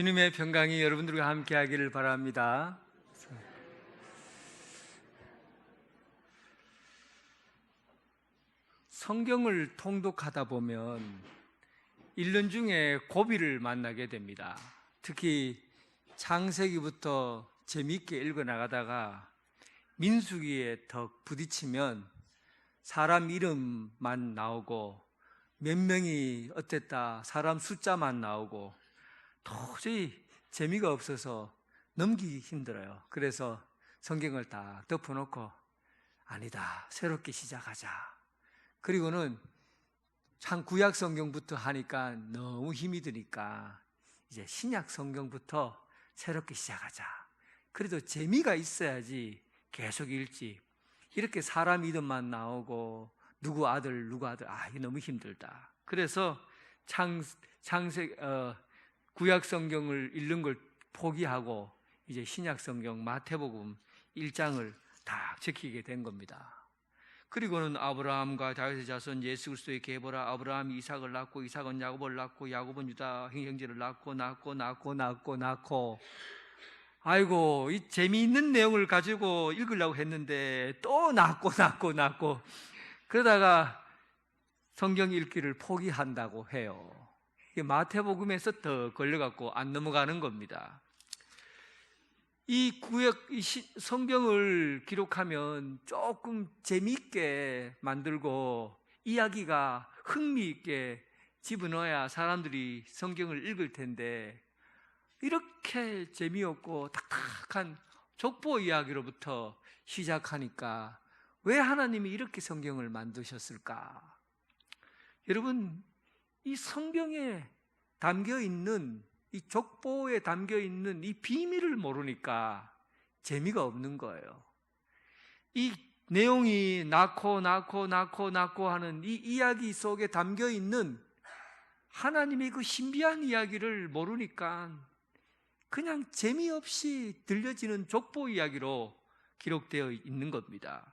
주님의 평강이 여러분들과 함께 하기를 바랍니다. 성경을 통독하다 보면 1년 중에 고비를 만나게 됩니다. 특히 창세기부터 재미있게 읽어나가다가 민수기에 더 부딪히면 사람 이름만 나오고 몇 명이 어땠다 사람 숫자만 나오고 도저히 재미가 없어서 넘기기 힘들어요. 그래서 성경을 다 덮어놓고 아니다, 새롭게 시작하자. 그리고는 참 구약 성경부터 하니까 너무 힘이 드니까 이제 신약 성경부터 새롭게 시작하자. 그래도 재미가 있어야지 계속 읽지. 이렇게 사람 이름만 나오고 누구 아들 이게 너무 힘들다. 그래서 구약 성경을 읽는 걸 포기하고 이제 신약 성경 마태복음 1장을 다 지키게 된 겁니다. 그리고는 아브라함과 다윗의 자손 예수 그리스도의 계보라. 아브라함이 이삭을 낳고 이삭은 야곱을 낳고 야곱은 유다 형제를 낳고 아이고, 이 재미있는 내용을 가지고 읽으려고 했는데 또 낳고 그러다가 성경 읽기를 포기한다고 해요. 마태복음에서 더 걸려갖고 안 넘어가는 겁니다. 이 성경을 기록하면 조금 재미있게 만들고 이야기가 흥미있게 집어넣어야 사람들이 성경을 읽을 텐데 이렇게 재미없고 탁탁한 족보 이야기로부터 시작하니까 왜 하나님이 이렇게 성경을 만드셨을까? 여러분, 이 성경에 담겨있는 이 족보에 담겨있는 이 비밀을 모르니까 재미가 없는 거예요. 이 내용이 낳고 하는 이 이야기 속에 담겨있는 하나님의 그 신비한 이야기를 모르니까 그냥 재미없이 들려지는 족보 이야기로 기록되어 있는 겁니다.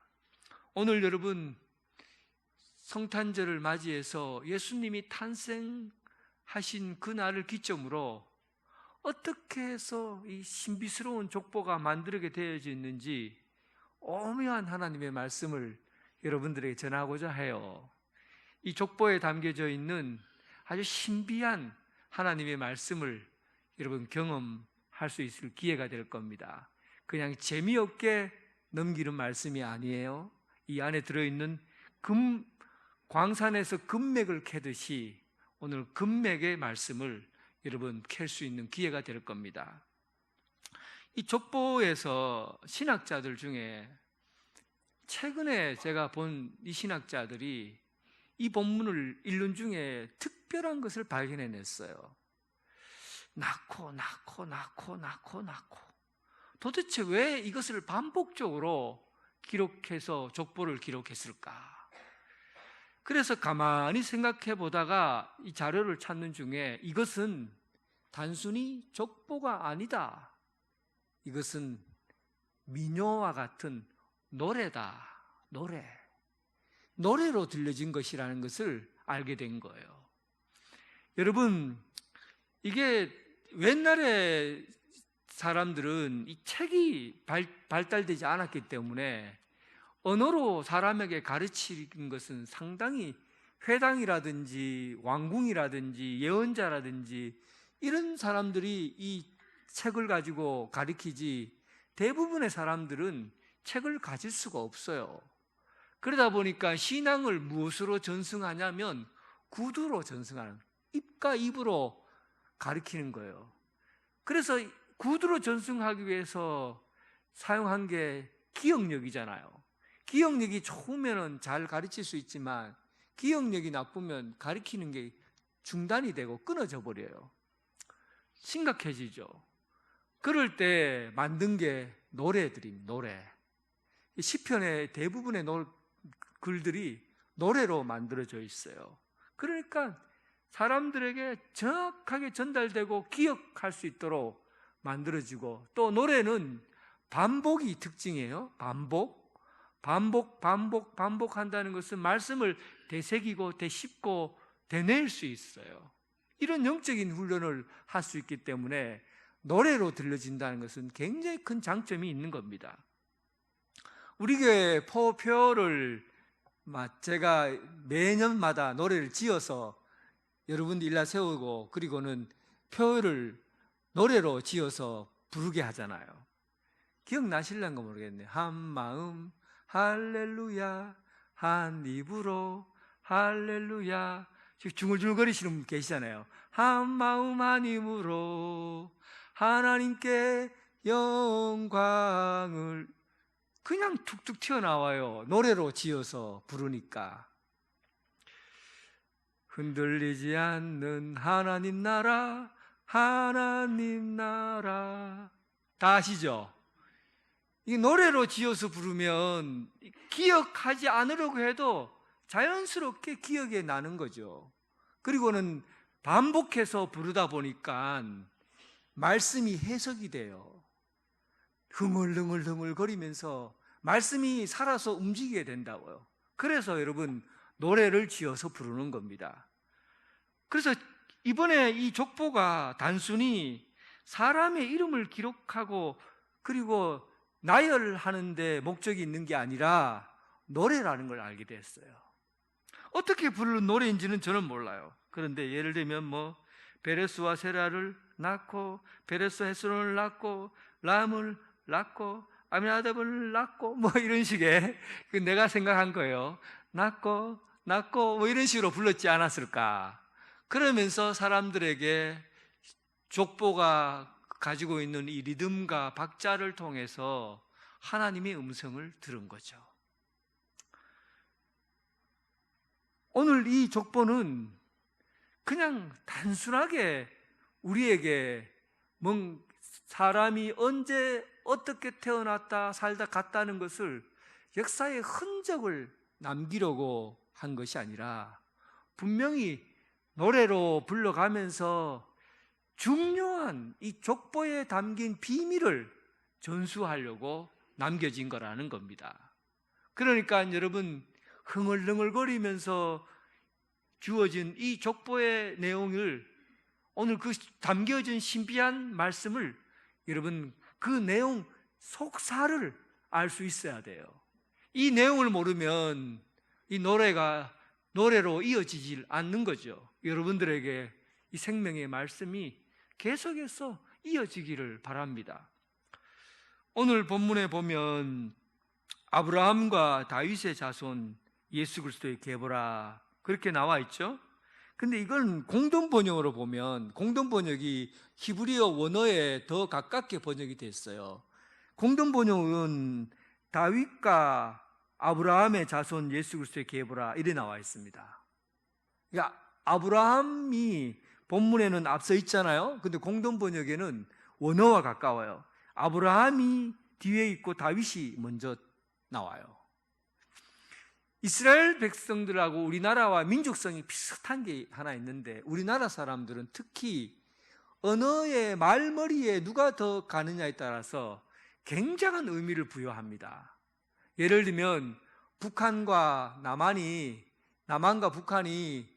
오늘 여러분 성탄절을 맞이해서 예수님이 탄생하신 그날을 기점으로 어떻게 해서 이 신비스러운 족보가 만들어게 되어져 있는지 오묘한 하나님의 말씀을 여러분들에게 전하고자 해요. 이 족보에 담겨져 있는 아주 신비한 하나님의 말씀을 여러분 경험할 수 있을 기회가 될 겁니다. 그냥 재미없게 넘기는 말씀이 아니에요. 이 안에 들어있는 광산에서 금맥을 캐듯이 오늘 금맥의 말씀을 여러분 캘 수 있는 기회가 될 겁니다. 이 족보에서 신학자들 중에 최근에 제가 본 이 신학자들이 이 본문을 읽는 중에 특별한 것을 발견해냈어요. 낳고 도대체 왜 이것을 반복적으로 기록해서 족보를 기록했을까? 그래서 가만히 생각해 보다가 이 자료를 찾는 중에 이것은 단순히 족보가 아니다. 이것은 민요와 같은 노래다. 노래로 들려진 것이라는 것을 알게 된 거예요. 여러분, 이게 옛날에 사람들은 이 책이 발달되지 않았기 때문에 언어로 사람에게 가르치는 것은 상당히 회당이라든지 왕궁이라든지 예언자라든지 이런 사람들이 이 책을 가지고 가르치지 대부분의 사람들은 책을 가질 수가 없어요. 그러다 보니까 신앙을 무엇으로 전승하냐면 구두로 전승하는, 입과 입으로 가르치는 거예요. 그래서 구두로 전승하기 위해서 사용한 게 기억력이잖아요. 기억력이 좋으면 잘 가르칠 수 있지만 기억력이 나쁘면 가르치는 게 중단이 되고 끊어져 버려요. 심각해지죠. 그럴 때 만든 게 노래들입니다. 노래. 시편의 대부분의 글들이 노래로 만들어져 있어요. 그러니까 사람들에게 정확하게 전달되고 기억할 수 있도록 만들어지고, 또 노래는 반복이 특징이에요. 반복한다는 것은 말씀을 되새기고 되씹고 되낼 수 있어요. 이런 영적인 훈련을 할 수 있기 때문에 노래로 들려진다는 것은 굉장히 큰 장점이 있는 겁니다. 우리 교회 포표를 제가 매년마다 노래를 지어서 여러분들 일날 세우고, 그리고는 표를 노래로 지어서 부르게 하잖아요. 기억나실란가 모르겠네. 한 마음 할렐루야, 한 입으로 할렐루야. 중얼중얼거리시는 분 계시잖아요. 한 마음 한 입으로 하나님께 영광을, 그냥 툭툭 튀어나와요. 노래로 지어서 부르니까. 흔들리지 않는 하나님 나라, 하나님 나라. 다 아시죠? 이 노래로 지어서 부르면 기억하지 않으려고 해도 자연스럽게 기억에 나는 거죠. 그리고는 반복해서 부르다 보니까 말씀이 해석이 돼요. 흥얼흥얼흥얼 거리면서 말씀이 살아서 움직이게 된다고요. 그래서 여러분, 노래를 지어서 부르는 겁니다. 그래서 이번에 이 족보가 단순히 사람의 이름을 기록하고 그리고 나열하는 데 목적이 있는 게 아니라 노래라는 걸 알게 됐어요. 어떻게 부르는 노래인지는 저는 몰라요. 그런데 예를 들면 베레스와 세라를 낳고, 베레스와 헤스론을 낳고, 람을 낳고, 아미나답을 낳고, 이런 식의, 내가 생각한 거예요. 낳고 이런 식으로 불렀지 않았을까. 그러면서 사람들에게 족보가 가지고 있는 이 리듬과 박자를 통해서 하나님의 음성을 들은 거죠. 오늘 이 족보는 그냥 단순하게 우리에게 사람이 언제 어떻게 태어났다 살다 갔다는 것을, 역사의 흔적을 남기려고 한 것이 아니라 분명히 노래로 불러가면서 중요한 이 족보에 담긴 비밀을 전수하려고 남겨진 거라는 겁니다. 그러니까 여러분, 흥얼흥얼거리면서 주어진 이 족보의 내용을, 오늘 그 담겨진 신비한 말씀을, 여러분 그 내용 속사를 알 수 있어야 돼요. 이 내용을 모르면 이 노래가 노래로 이어지질 않는 거죠. 여러분들에게 이 생명의 말씀이 계속해서 이어지기를 바랍니다. 오늘 본문에 보면 아브라함과 다윗의 자손 예수 그리스도의 계보라 그렇게 나와 있죠. 근데 이건 공동 번역으로 보면, 공동 번역이 히브리어 원어에 더 가깝게 번역이 됐어요. 공동 번역은 다윗과 아브라함의 자손 예수 그리스도의 계보라 이래 나와 있습니다. 그러니까 아브라함이 본문에는 앞서 있잖아요. 근데 공동 번역에는 원어와 가까워요. 아브라함이 뒤에 있고 다윗이 먼저 나와요. 이스라엘 백성들하고 우리나라와 민족성이 비슷한 게 하나 있는데, 우리나라 사람들은 특히 언어의 말머리에 누가 더 가느냐에 따라서 굉장한 의미를 부여합니다. 예를 들면 북한과 남한과 북한이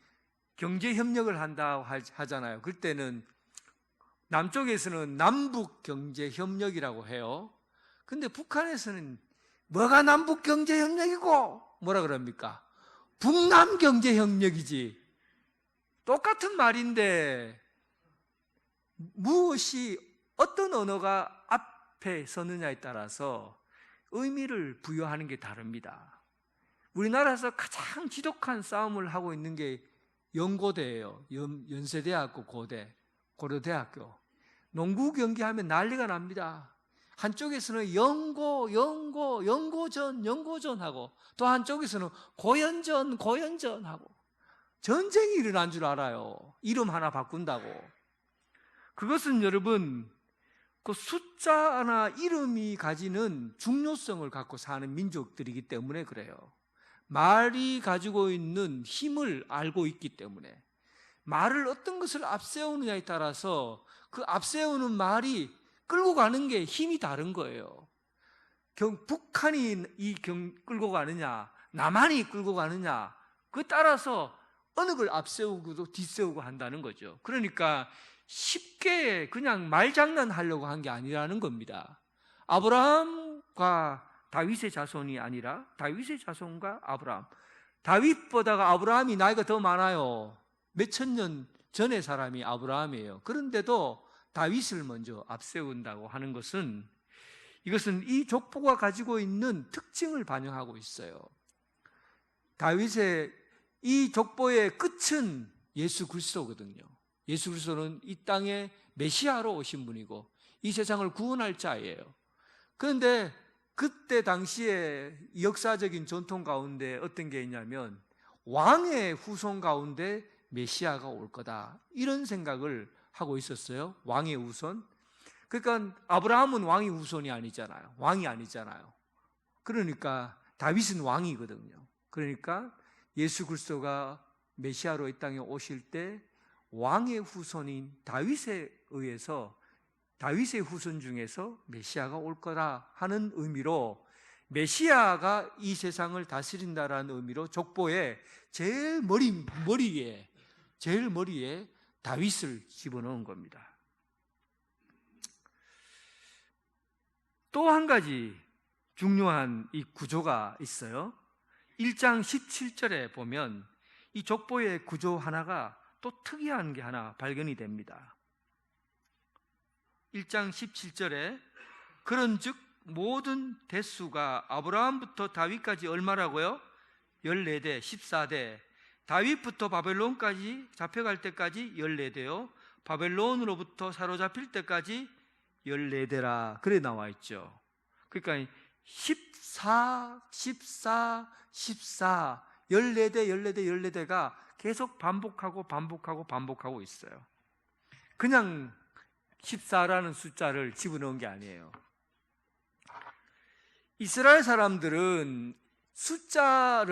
경제협력을 한다고 하잖아요. 그때는 남쪽에서는 남북경제협력이라고 해요. 근데 북한에서는 뭐가 남북경제협력이고 뭐라 그럽니까? 북남경제협력이지. 똑같은 말인데 무엇이, 어떤 언어가 앞에 서느냐에 따라서 의미를 부여하는 게 다릅니다. 우리나라에서 가장 지독한 싸움을 하고 있는 게 연고대예요. 연세대학교, 고려대학교. 농구 경기하면 난리가 납니다. 한쪽에서는 연고전 하고, 또 한쪽에서는 고연전 하고, 전쟁이 일어난 줄 알아요. 이름 하나 바꾼다고. 그것은 여러분, 그 숫자나 이름이 가지는 중요성을 갖고 사는 민족들이기 때문에 그래요. 말이 가지고 있는 힘을 알고 있기 때문에, 말을 어떤 것을 앞세우느냐에 따라서 그 앞세우는 말이 끌고 가는 게 힘이 다른 거예요. 북한이 끌고 가느냐, 남한이 끌고 가느냐, 그에 따라서 어느 걸 앞세우고도 뒤세우고 한다는 거죠. 그러니까 쉽게 그냥 말장난하려고 한 게 아니라는 겁니다. 아브라함과 다윗의 자손이 아니라 다윗의 자손과 아브라함. 다윗보다가 아브라함이 나이가 더 많아요. 몇천 년 전의 사람이 아브라함이에요. 그런데도 다윗을 먼저 앞세운다고 하는 것은, 이것은 이 족보가 가지고 있는 특징을 반영하고 있어요. 다윗의 이 족보의 끝은 예수 그리스도거든요. 예수 그리스도는 이 땅에 메시아로 오신 분이고 이 세상을 구원할 자예요. 그런데 그때 당시에 역사적인 전통 가운데 어떤 게 있냐면 왕의 후손 가운데 메시아가 올 거다, 이런 생각을 하고 있었어요. 왕의 후손. 그러니까 아브라함은 왕의 후손이 아니잖아요. 왕이 아니잖아요. 그러니까 다윗은 왕이거든요. 그러니까 예수 그리스도가 메시아로 이 땅에 오실 때 왕의 후손인 다윗에 의해서, 다윗의 후손 중에서 메시아가 올 거다 하는 의미로, 메시아가 이 세상을 다스린다라는 의미로 족보에 제일 머리에 다윗을 집어넣은 겁니다. 또 한 가지 중요한 이 구조가 있어요. 1장 17절에 보면 이 족보의 구조 하나가 또 특이한 게 하나 발견이 됩니다. 1장 17절에 그런즉 모든 대수가 아브라함부터 다윗까지 얼마라고요? 14대, 14대. 다윗부터 바벨론까지 잡혀갈 때까지 14대요. 바벨론으로부터 사로잡힐 때까지 14대라. 그래 나와 있죠. 그러니까 14, 14, 14, 14대, 14대, 14대가 계속 반복하고 있어요. 그냥 14라는 숫자를 집어넣은 게 아니에요. 이스라엘 사람들은 숫자가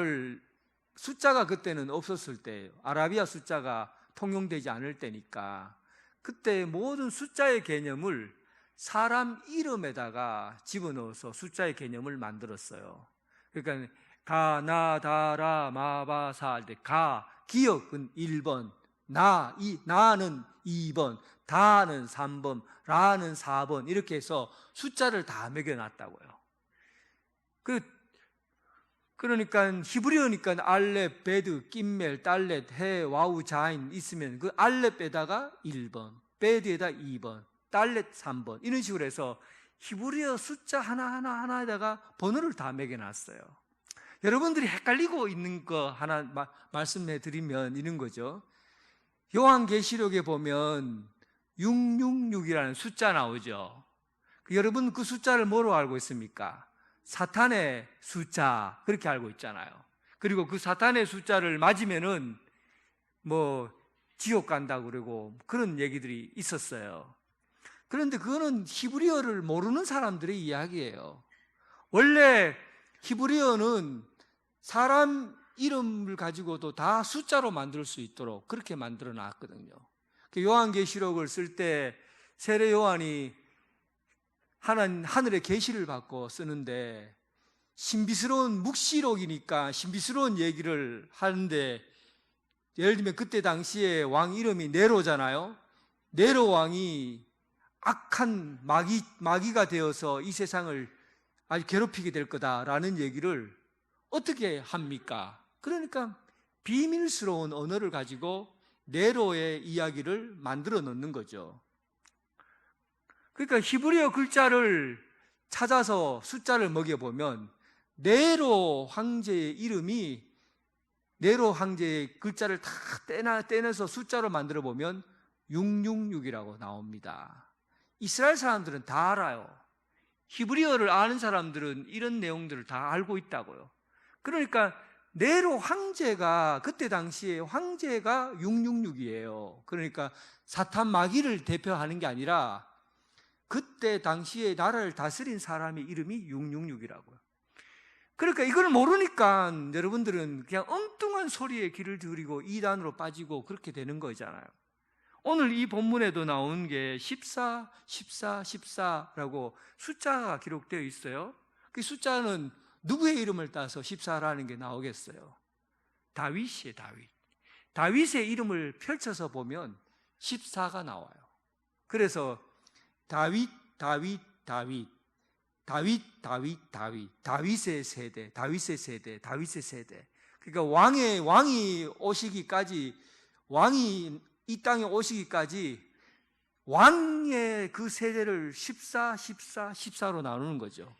그때는 없었을 때예요. 아라비아 숫자가 통용되지 않을 때니까 그때 모든 숫자의 개념을 사람 이름에다가 집어넣어서 숫자의 개념을 만들었어요. 그러니까 가, 나, 다, 라, 마, 바, 사 할 때 가, 기억은 1번, 나는 2번, 다는 3번, 라는 4번, 이렇게 해서 숫자를 다 매겨놨다고요. 그러니까 히브리어니까 알렙, 베드, 낌멜, 달렛, 해, 와우, 자인 있으면 그 알렙에다가 1번, 베드에다 2번, 달렛 3번, 이런 식으로 해서 히브리어 숫자 하나에다가 번호를 다 매겨놨어요. 여러분들이 헷갈리고 있는 거 하나 말씀해 드리면 이런 거죠. 요한계시록에 보면 666이라는 숫자 나오죠. 여러분 그 숫자를 뭐로 알고 있습니까? 사탄의 숫자, 그렇게 알고 있잖아요. 그리고 그 사탄의 숫자를 맞으면은 뭐 지옥 간다고 그러고 그런 얘기들이 있었어요. 그런데 그거는 히브리어를 모르는 사람들의 이야기예요. 원래 히브리어는 사람 이름을 가지고도 다 숫자로 만들 수 있도록 그렇게 만들어 놨거든요. 요한계시록을 쓸 때 세례 요한이 하늘의 계시를 받고 쓰는데 신비스러운 묵시록이니까 신비스러운 얘기를 하는데, 예를 들면 그때 당시에 왕 이름이 네로잖아요. 네로 왕이 악한 마귀가 되어서 이 세상을 아주 괴롭히게 될 거다라는 얘기를 어떻게 합니까? 그러니까 비밀스러운 언어를 가지고 네로의 이야기를 만들어 놓는 거죠. 그러니까 히브리어 글자를 찾아서 숫자를 먹여보면 네로 황제의 이름이, 네로 황제의 글자를 다 떼내서 숫자로 만들어 보면 666이라고 나옵니다. 이스라엘 사람들은 다 알아요. 히브리어를 아는 사람들은 이런 내용들을 다 알고 있다고요. 그러니까 네로 황제가, 그때 당시에 황제가 666이에요. 그러니까 사탄 마귀를 대표하는 게 아니라 그때 당시에 나라를 다스린 사람의 이름이 666이라고요. 그러니까 이걸 모르니까 여러분들은 그냥 엉뚱한 소리에 귀를 기울이고 이단으로 빠지고 그렇게 되는 거잖아요. 오늘 이 본문에도 나온 게 14, 14, 14라고 숫자가 기록되어 있어요. 그 숫자는 누구의 이름을 따서 14라는 게 나오겠어요? 다윗이에요, 다윗. 다윗의 이름을 펼쳐서 보면 14가 나와요. 그래서 다윗, 다윗, 다윗, 다윗, 다윗, 다윗, 다윗의 세대, 다윗의 세대, 다윗의 세대. 그러니까 왕이 오시기까지, 왕이 이 땅에 오시기까지 왕의 그 세대를 14, 14, 14로 나누는 거죠.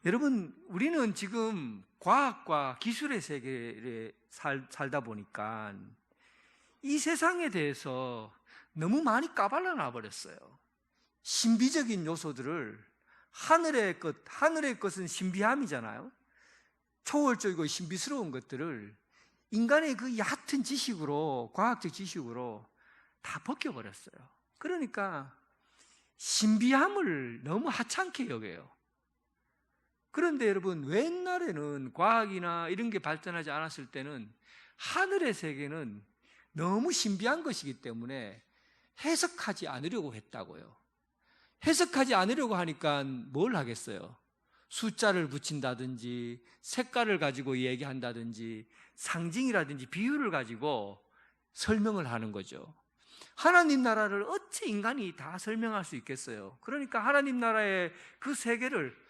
여러분, 우리는 지금 과학과 기술의 세계에 살다 보니까 이 세상에 대해서 너무 많이 까발려 버렸어요. 신비적인 요소들을, 하늘의 것은 신비함이잖아요. 초월적이고 신비스러운 것들을 인간의 그 얕은 지식으로, 과학적 지식으로 다 벗겨버렸어요. 그러니까 신비함을 너무 하찮게 여겨요. 그런데 여러분, 옛날에는 과학이나 이런 게 발전하지 않았을 때는 하늘의 세계는 너무 신비한 것이기 때문에 해석하지 않으려고 했다고요. 해석하지 않으려고 하니까 뭘 하겠어요? 숫자를 붙인다든지 색깔을 가지고 얘기한다든지 상징이라든지 비유를 가지고 설명을 하는 거죠. 하나님 나라를 어찌 인간이 다 설명할 수 있겠어요? 그러니까 하나님 나라의 그 세계를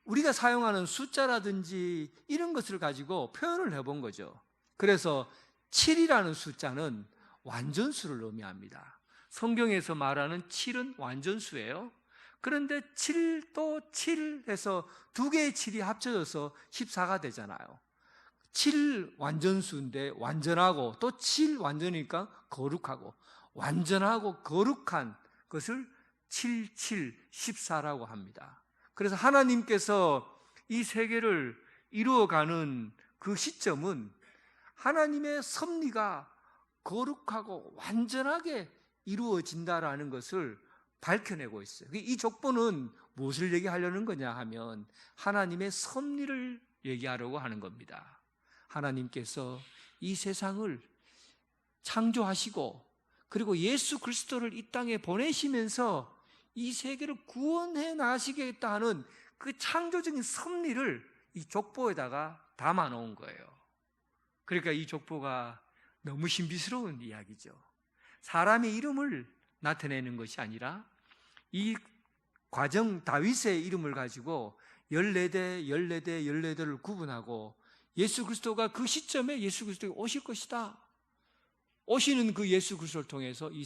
우리가 사용하는 숫자라든지 이런 것을 가지고 표현을 해본 거죠. 그래서 7이라는 숫자는 완전수를 의미합니다. 성경에서 말하는 7은 완전수예요. 그런데 7도 7 해서 두 개의 7이 합쳐져서 14가 되잖아요. 7 완전수인데 완전하고, 또 7 완전이니까 거룩하고, 완전하고 거룩한 것을 7, 7, 14라고 합니다. 그래서 하나님께서 이 세계를 이루어가는 그 시점은 하나님의 섭리가 거룩하고 완전하게 이루어진다라는 것을 밝혀내고 있어요. 이 족보는 무엇을 얘기하려는 거냐 하면 하나님의 섭리를 얘기하려고 하는 겁니다. 하나님께서 이 세상을 창조하시고 그리고 예수 그리스도를 이 땅에 보내시면서 이 세계를 구원해 나가시겠다 하는 그 창조적인 섭리를 이 족보에다가 담아 놓은 거예요. 그러니까 이 족보가 너무 신비스러운 이야기죠. 사람의 이름을 나타내는 것이 아니라 이 과정, 다윗의 이름을 가지고 14대, 14대, 14대를 구분하고 예수 그리스도가 그 시점에 예수 그리스도가 오실 것이다. 오시는 그 예수 그리스도를 통해서 이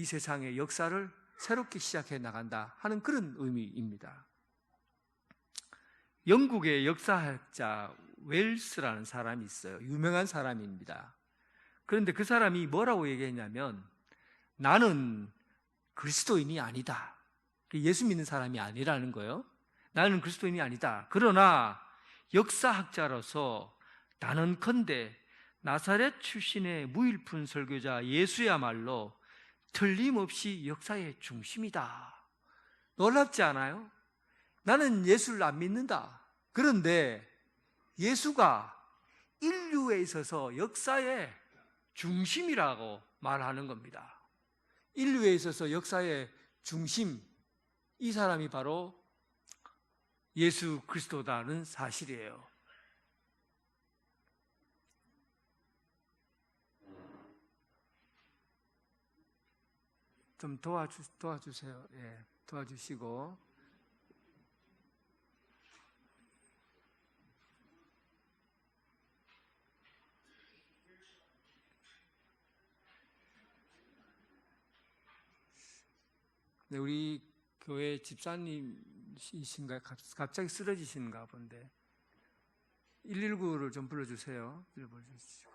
세상의 역사를 새롭게 시작해 나간다 하는 그런 의미입니다. 영국의 역사학자 웰스라는 사람이 있어요. 유명한 사람입니다. 그런데 그 사람이 뭐라고 얘기했냐면, 나는 그리스도인이 아니다. 예수 믿는 사람이 아니라는 거예요. 나는 그리스도인이 아니다. 그러나 역사학자로서 나는 컨대 나사렛 출신의 무일푼 설교자 예수야말로 틀림없이 역사의 중심이다. 놀랍지 않아요? 나는 예수를 안 믿는다. 그런데 예수가 인류에 있어서 역사의 중심이라고 말하는 겁니다. 인류에 있어서 역사의 중심, 이 사람이 바로 예수 그리스도다는 사실이에요. 좀 도와주세요. 예, 도와주시고. 네, 우리 교회 집사님이신가요? 갑자기 쓰러지신가 본데 119를 좀 불러주세요. 불러주시고.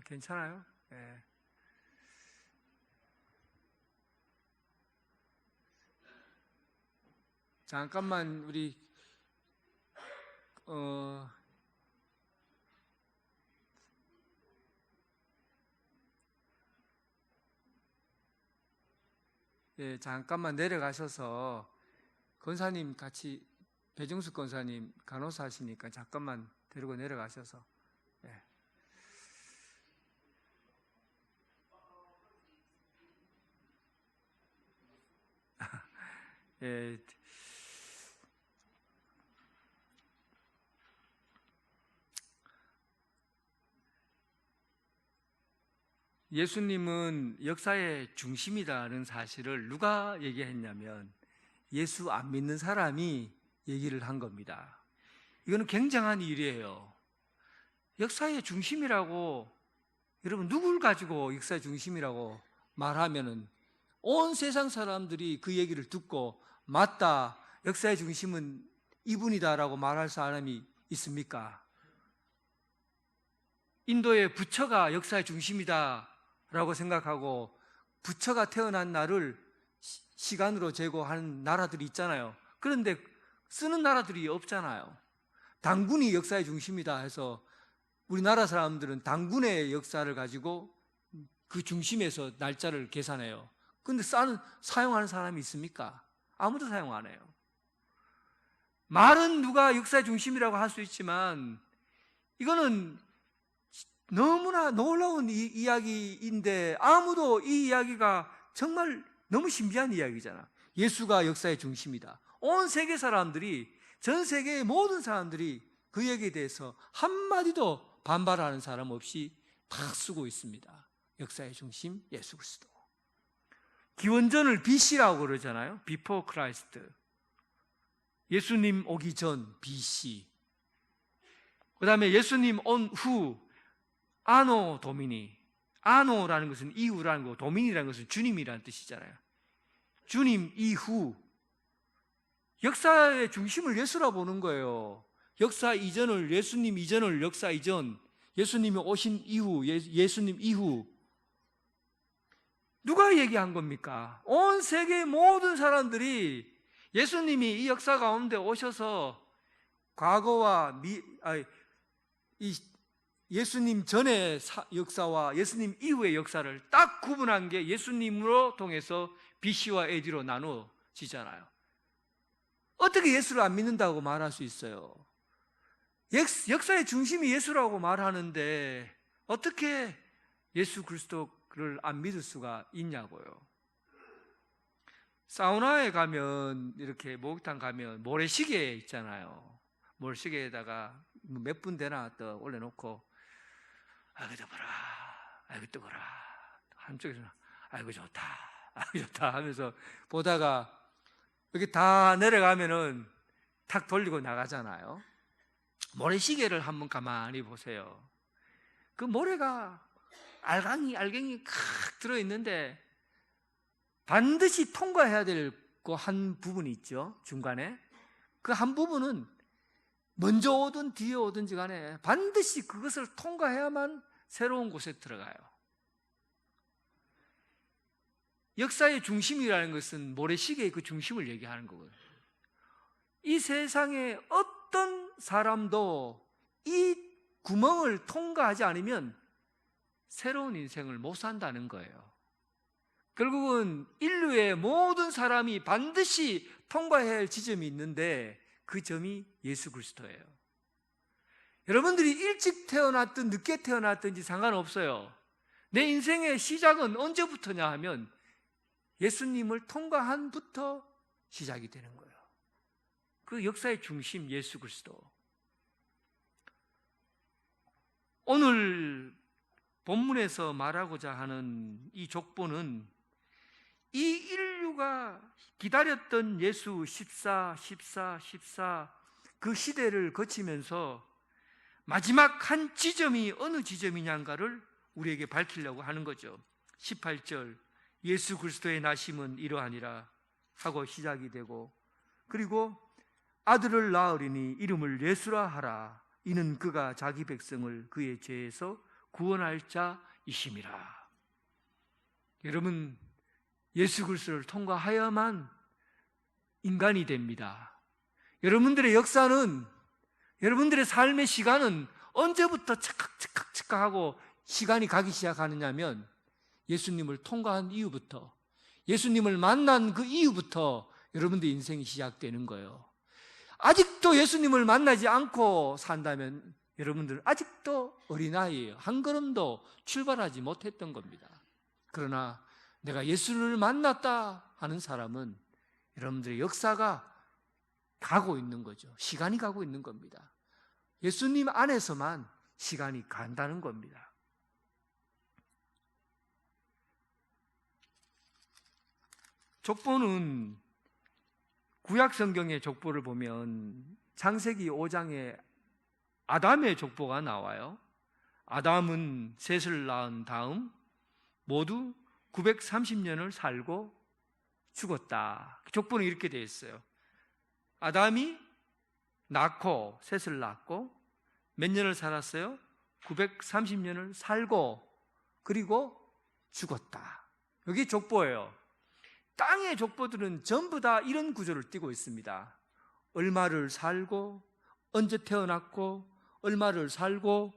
괜찮아요? 네. 잠깐만 우리 예, 잠깐만 내려가셔서 권사님 같이, 배정숙 권사님 간호사 하시니까 잠깐만 데리고 내려가셔서. 예. 예, 예수님은 역사의 중심이다는 사실을 누가 얘기했냐면 예수 안 믿는 사람이 얘기를 한 겁니다. 이거는 굉장한 일이에요. 역사의 중심이라고, 여러분 누굴 가지고 역사의 중심이라고 말하면은 온 세상 사람들이 그 얘기를 듣고 맞다, 역사의 중심은 이분이다라고 말할 사람이 있습니까? 인도의 부처가 역사의 중심이다라고 생각하고 부처가 태어난 날을 시간으로 재고 하는 나라들이 있잖아요. 그런데 쓰는 나라들이 없잖아요. 단군이 역사의 중심이다 해서 우리나라 사람들은 단군의 역사를 가지고 그 중심에서 날짜를 계산해요. 그런데 사용하는 사람이 있습니까? 아무도 사용 안 해요. 말은 누가 역사의 중심이라고 할 수 있지만 이거는 너무나 놀라운 이야기인데 아무도 이 이야기가 정말 너무 신비한 이야기잖아. 예수가 역사의 중심이다. 온 세계 사람들이, 전 세계의 모든 사람들이 그 얘기에 대해서 한마디도 반발하는 사람 없이 다 쓰고 있습니다. 역사의 중심 예수 그리스도. 기원전을 BC라고 그러잖아요. Before Christ. 예수님 오기 전 BC. 그 다음에 예수님 온 후 아노 도미니. 아노라는 것은 이후라는 거고 도미니라는 것은 주님이라는 뜻이잖아요. 주님 이후. 역사의 중심을 예수라 보는 거예요. 역사 이전을, 예수님 이전을 역사 이전, 예수님이 오신 이후, 예수님 이후. 누가 얘기한 겁니까? 온 세계 모든 사람들이 예수님이 이 역사 가운데 오셔서 과거와 예수님 전의 역사와 예수님 이후의 역사를 딱 구분한 게 예수님으로 통해서 BC와 AD로 나누어지잖아요. 어떻게 예수를 안 믿는다고 말할 수 있어요? 역사의 중심이 예수라고 말하는데 어떻게 예수 그리스도를 안 믿을 수가 있냐고요. 사우나에 가면, 이렇게 목욕탕 가면 모래시계 있잖아요. 모래시계에다가 몇 분 되나 또 올려놓고 아이고 뜨거라, 아이고 뜨거라, 한쪽에서는 아이고 좋다, 아이고 좋다 하면서 보다가 여기 다 내려가면은 탁 돌리고 나가잖아요. 모래시계를 한번 가만히 보세요. 그 모래가 알갱이 칵 들어있는데 반드시 통과해야 될 그 한 부분이 있죠. 중간에 그 한 부분은 먼저 오든 뒤에 오든지 간에 반드시 그것을 통과해야만 새로운 곳에 들어가요. 역사의 중심이라는 것은 모래시계의 그 중심을 얘기하는 거거든요. 이 세상에 어떤 사람도 이 구멍을 통과하지 않으면 새로운 인생을 못 산다는 거예요. 결국은 인류의 모든 사람이 반드시 통과해야 할 지점이 있는데 그 점이 예수 그리스도예요. 여러분들이 일찍 태어났든 늦게 태어났든지 상관없어요. 내 인생의 시작은 언제부터냐 하면 예수님을 통과한부터 시작이 되는 거예요. 그 역사의 중심 예수 그리스도. 오늘 본문에서 말하고자 하는 이 족보는 이 인류가 기다렸던 예수 14 그 시대를 거치면서 마지막 한 지점이 어느 지점이냐인가를 우리에게 밝히려고 하는 거죠. 18절 예수 그리스도의 나심은 이러하니라 하고 시작이 되고, 그리고 아들을 낳으리니 이름을 예수라 하라. 이는 그가 자기 백성을 그의 죄에서 구원할 자이심이라. 여러분, 예수 그리스도를 통과하여야만 인간이 됩니다. 여러분들의 역사는, 여러분들의 삶의 시간은 언제부터 착각하고 시간이 가기 시작하느냐면 예수님을 통과한 이후부터, 예수님을 만난 그 이후부터 여러분들의 인생이 시작되는 거예요. 아직도 예수님을 만나지 않고 산다면 여러분들은 아직도 어린아이예요. 한 걸음도 출발하지 못했던 겁니다. 그러나 내가 예수를 만났다 하는 사람은 여러분들의 역사가 가고 있는 거죠. 시간이 가고 있는 겁니다. 예수님 안에서만 시간이 간다는 겁니다. 족보는 구약 성경의 족보를 보면 창세기 5장에 아담의 족보가 나와요. 아담은 셋을 낳은 다음 모두 930년을 살고 죽었다. 족보는 이렇게 되어 있어요. 아담이 낳고 셋을 낳고 몇 년을 살았어요? 930년을 살고 그리고 죽었다. 여기 족보예요. 땅의 족보들은 전부 다 이런 구조를 띠고 있습니다. 얼마를 살고 언제 태어났고 얼마를 살고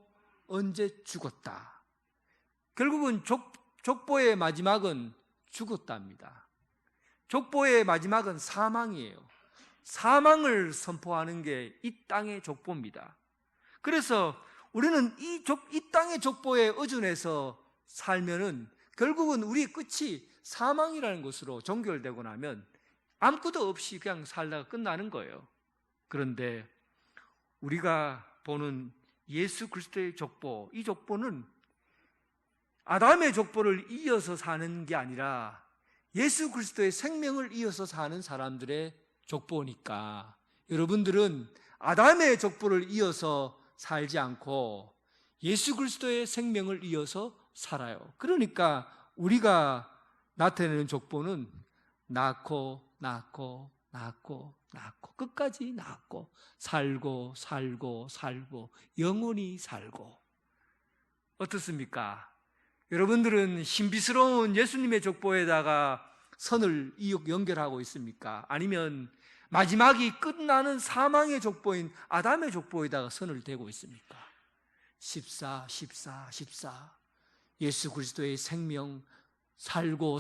언제 죽었다. 결국은 족보의 마지막은 죽었답니다. 족보의 마지막은 사망이에요. 사망을 선포하는 게 이 땅의 족보입니다. 그래서 우리는 이 땅의 족보에 의존해서 살면은 결국은 우리의 끝이 사망이라는 것으로 종결되고 나면 아무것도 없이 그냥 살다가 끝나는 거예요. 그런데 우리가 보는 예수 그리스도의 족보, 이 족보는 아담의 족보를 이어서 사는 게 아니라 예수 그리스도의 생명을 이어서 사는 사람들의 족보니까 여러분들은 아담의 족보를 이어서 살지 않고 예수 그리스도의 생명을 이어서 살아요. 그러니까 우리가 나타내는 족보는 낳고 끝까지 낳고 살고 영원히 살고. 어떻습니까? 여러분들은 신비스러운 예수님의 족보에다가 선을 연결하고 있습니까? 아니면 마지막이 끝나는 사망의 족보인 아담의 족보에다가 선을 대고 있습니까? 14 예수 그리스도의 생명 살고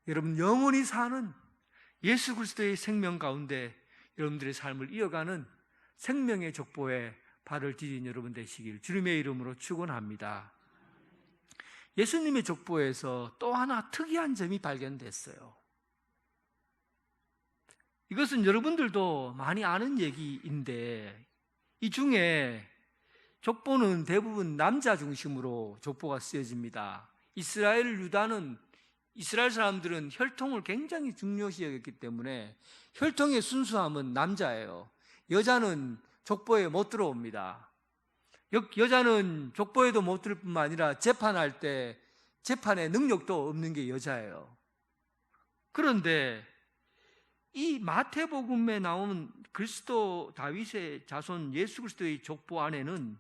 여러분 영원히 사는 예수 그리스도의 생명 가운데 여러분들의 삶을 이어가는 생명의 족보에 발을 디딘 여러분 되시길 주님의 이름으로 축원합니다. 예수님의 족보에서 또 하나 특이한 점이 발견됐어요. 이것은 여러분들도 많이 아는 얘기인데 이 중에 족보는 대부분 남자 중심으로 족보가 쓰여집니다. 이스라엘 사람들은 혈통을 굉장히 중요시 여겼기 때문에 혈통의 순수함은 남자예요. 여자는 족보에 못 들어옵니다. 여자는 족보에도 못 들을 뿐만 아니라 재판할 때 재판의 능력도 없는 게 여자예요. 그런데 이 마태복음에 나오는 그리스도 다윗의 자손 예수 그리스도의 족보 안에는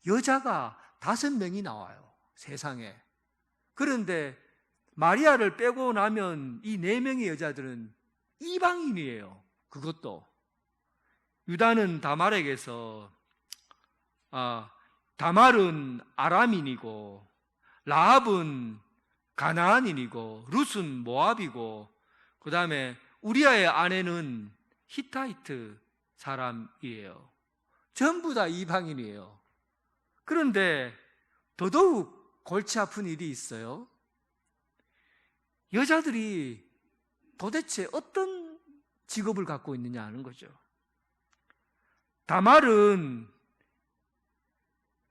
여자가 5명이 나와요. 세상에. 그런데 마리아를 빼고 나면 이 4명의 여자들은 이방인이에요. 그것도 유다는 다말에게서 다말은 아람인이고 라합은 가나안인이고 룻은 모압이고 그 다음에 우리아의 아내는 히타이트 사람이에요. 전부 다 이방인이에요. 그런데 더더욱 골치 아픈 일이 있어요. 여자들이 도대체 어떤 직업을 갖고 있느냐 하는 거죠. 다말은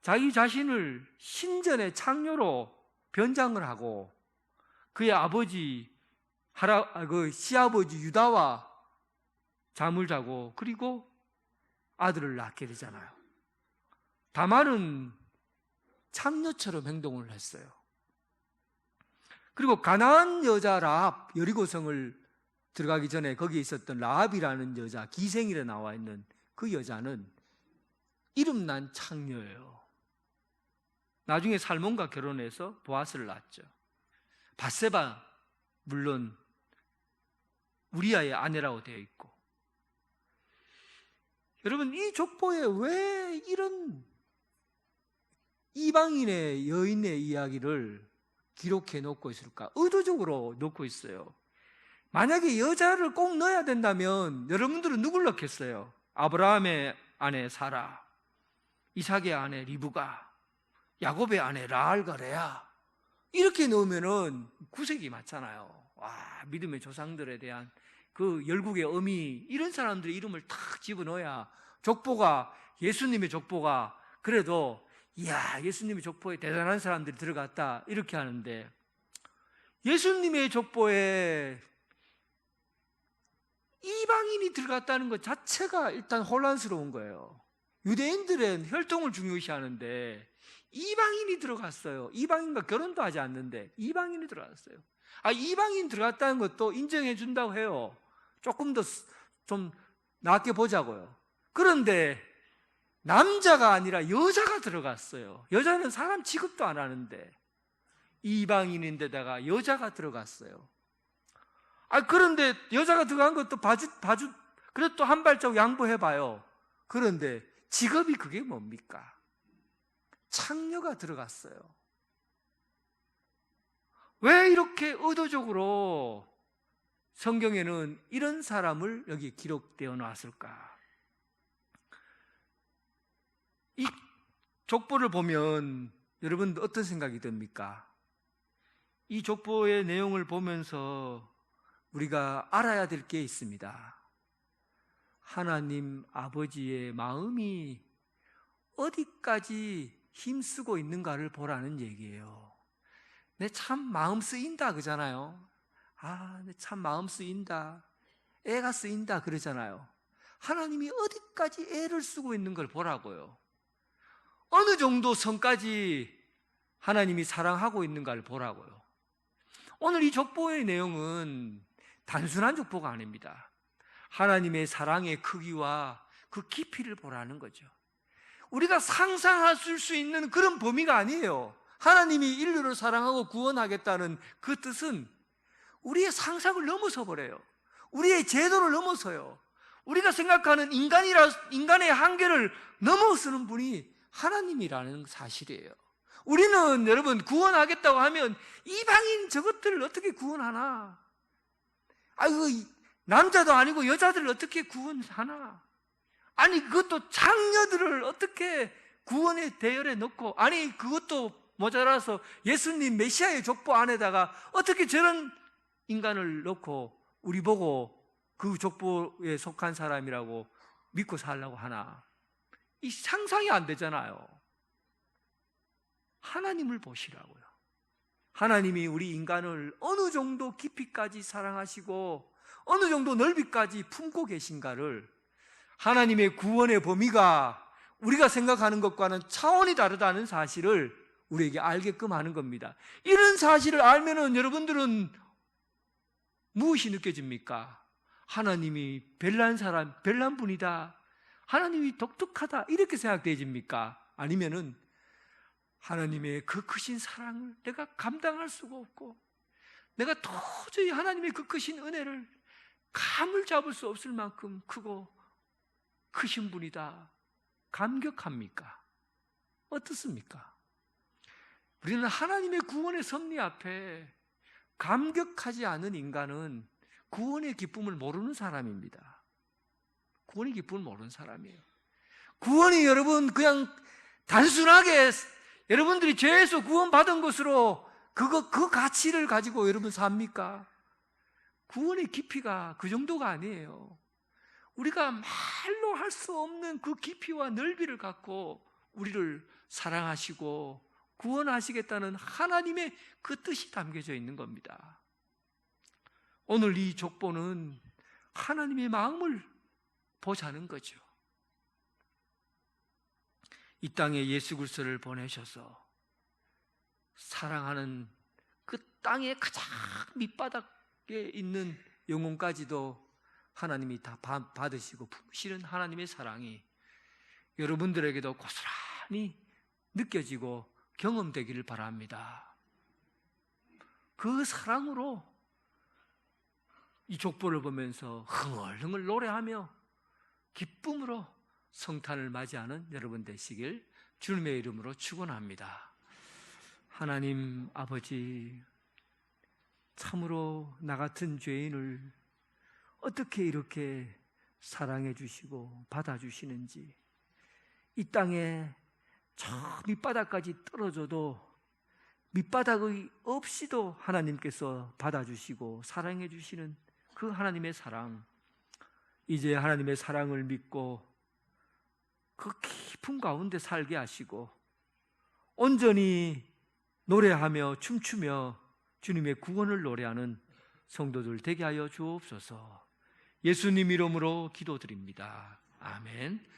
자기 자신을 신전의 창녀로 변장을 하고 그의 아버지 시아버지 유다와 잠을 자고 그리고 아들을 낳게 되잖아요. 다말은 창녀처럼 행동을 했어요. 그리고 가나안 여자 라합, 여리고성을 들어가기 전에 거기에 있었던 라합이라는 여자, 기생이라 나와 있는 그 여자는 이름난 창녀예요. 나중에 살몬과 결혼해서 보아스를 낳았죠. 밧세바 물론 우리아의 아내라고 되어 있고. 여러분, 이 족보에 왜 이런 이방인의 여인의 이야기를 기록해 놓고 있을까? 의도적으로 놓고 있어요. 만약에 여자를 꼭 넣어야 된다면 여러분들은 누굴 넣겠어요? 아브라함의 아내 사라, 이삭의 아내 리브가, 야곱의 아내 라알과 레아, 이렇게 넣으면은 구색이 맞잖아요. 믿음의 조상들에 대한 그 열국의 어미, 이런 사람들의 이름을 탁 집어넣어야 족보가, 예수님의 족보가 그래도 이야, 예수님의 족보에 대단한 사람들이 들어갔다, 이렇게 하는데, 예수님의 족보에 이방인이 들어갔다는 것 자체가 일단 혼란스러운 거예요. 유대인들은 혈통을 중요시하는데 이방인이 들어갔어요. 이방인과 결혼도 하지 않는데 이방인이 들어갔어요. 이방인 들어갔다는 것도 인정해 준다고 해요. 조금 더 좀 낫게 보자고요. 그런데 남자가 아니라 여자가 들어갔어요. 여자는 사람 취급도 안 하는데 이방인인데다가 여자가 들어갔어요. 그런데 여자가 들어간 것도 그래도 또 한 발짝 양보해봐요. 그런데 직업이 그게 뭡니까? 창녀가 들어갔어요. 왜 이렇게 의도적으로 성경에는 이런 사람을 여기 기록되어 놨을까? 이 족보를 보면 여러분 어떤 생각이 듭니까? 이 족보의 내용을 보면서 우리가 알아야 될 게 있습니다. 하나님 아버지의 마음이 어디까지 힘쓰고 있는가를 보라는 얘기예요. 내 참 마음 쓰인다 그러잖아요. 내 참 마음 쓰인다, 애가 쓰인다 그러잖아요. 하나님이 어디까지 애를 쓰고 있는 걸 보라고요. 어느 정도 선까지 하나님이 사랑하고 있는가를 보라고요. 오늘 이 족보의 내용은 단순한 족보가 아닙니다. 하나님의 사랑의 크기와 그 깊이를 보라는 거죠. 우리가 상상할 수 있는 그런 범위가 아니에요. 하나님이 인류를 사랑하고 구원하겠다는 그 뜻은 우리의 상상을 넘어서 버려요. 우리의 제도를 넘어서요. 우리가 생각하는 인간의 한계를 넘어서는 분이 하나님이라는 사실이에요. 우리는 여러분 구원하겠다고 하면 이방인 저것들을 어떻게 구원하나? 남자도 아니고 여자들을 어떻게 구원하나? 그것도 장녀들을 어떻게 구원의 대열에 넣고, 그것도 모자라서 예수님 메시아의 족보 안에다가 어떻게 저런 인간을 넣고 우리 보고 그 족보에 속한 사람이라고 믿고 살라고 하나? 이 상상이 안 되잖아요. 하나님을 보시라고요. 하나님이 우리 인간을 어느 정도 깊이까지 사랑하시고 어느 정도 넓이까지 품고 계신가를, 하나님의 구원의 범위가 우리가 생각하는 것과는 차원이 다르다는 사실을 우리에게 알게끔 하는 겁니다. 이런 사실을 알면은 여러분들은 무엇이 느껴집니까? 하나님이 별난 분이다, 하나님이 독특하다, 이렇게 생각되집니까? 아니면은 하나님의 그 크신 사랑을 내가 감당할 수가 없고 내가 도저히 하나님의 그 크신 은혜를 감을 잡을 수 없을 만큼 크고 크신 분이다, 감격합니까? 어떻습니까? 우리는 하나님의 구원의 섭리 앞에 감격하지 않은 인간은 구원의 기쁨을 모르는 사람입니다. 구원의 기쁨을 모르는 사람이에요. 구원이 여러분 그냥 단순하게 여러분들이 죄에서 구원받은 것으로 그 가치를 가지고 여러분 삽니까? 구원의 깊이가 그 정도가 아니에요. 우리가 말로 할 수 없는 그 깊이와 넓이를 갖고 우리를 사랑하시고 구원하시겠다는 하나님의 그 뜻이 담겨져 있는 겁니다. 오늘 이 족보는 하나님의 마음을 보자는 거죠. 이 땅에 예수 그리스도를 보내셔서 사랑하는 그 땅의 가장 밑바닥에 있는 영혼까지도 하나님이 다 받으시고 품으시는 하나님의 사랑이 여러분들에게도 고스란히 느껴지고 경험되기를 바랍니다. 그 사랑으로 이 족보를 보면서 흥얼흥얼 노래하며 기쁨으로 성탄을 맞이하는 여러분 되시길 주님의 이름으로 축원합니다. 하나님 아버지, 참으로 나 같은 죄인을 어떻게 이렇게 사랑해 주시고 받아주시는지, 이 땅에 저 밑바닥까지 떨어져도 밑바닥이 없이도 하나님께서 받아주시고 사랑해 주시는 그 하나님의 사랑, 이제 하나님의 사랑을 믿고 그 깊은 가운데 살게 하시고 온전히 노래하며 춤추며 주님의 구원을 노래하는 성도들 되게 하여 주옵소서. 예수님 이름으로 기도드립니다. 아멘.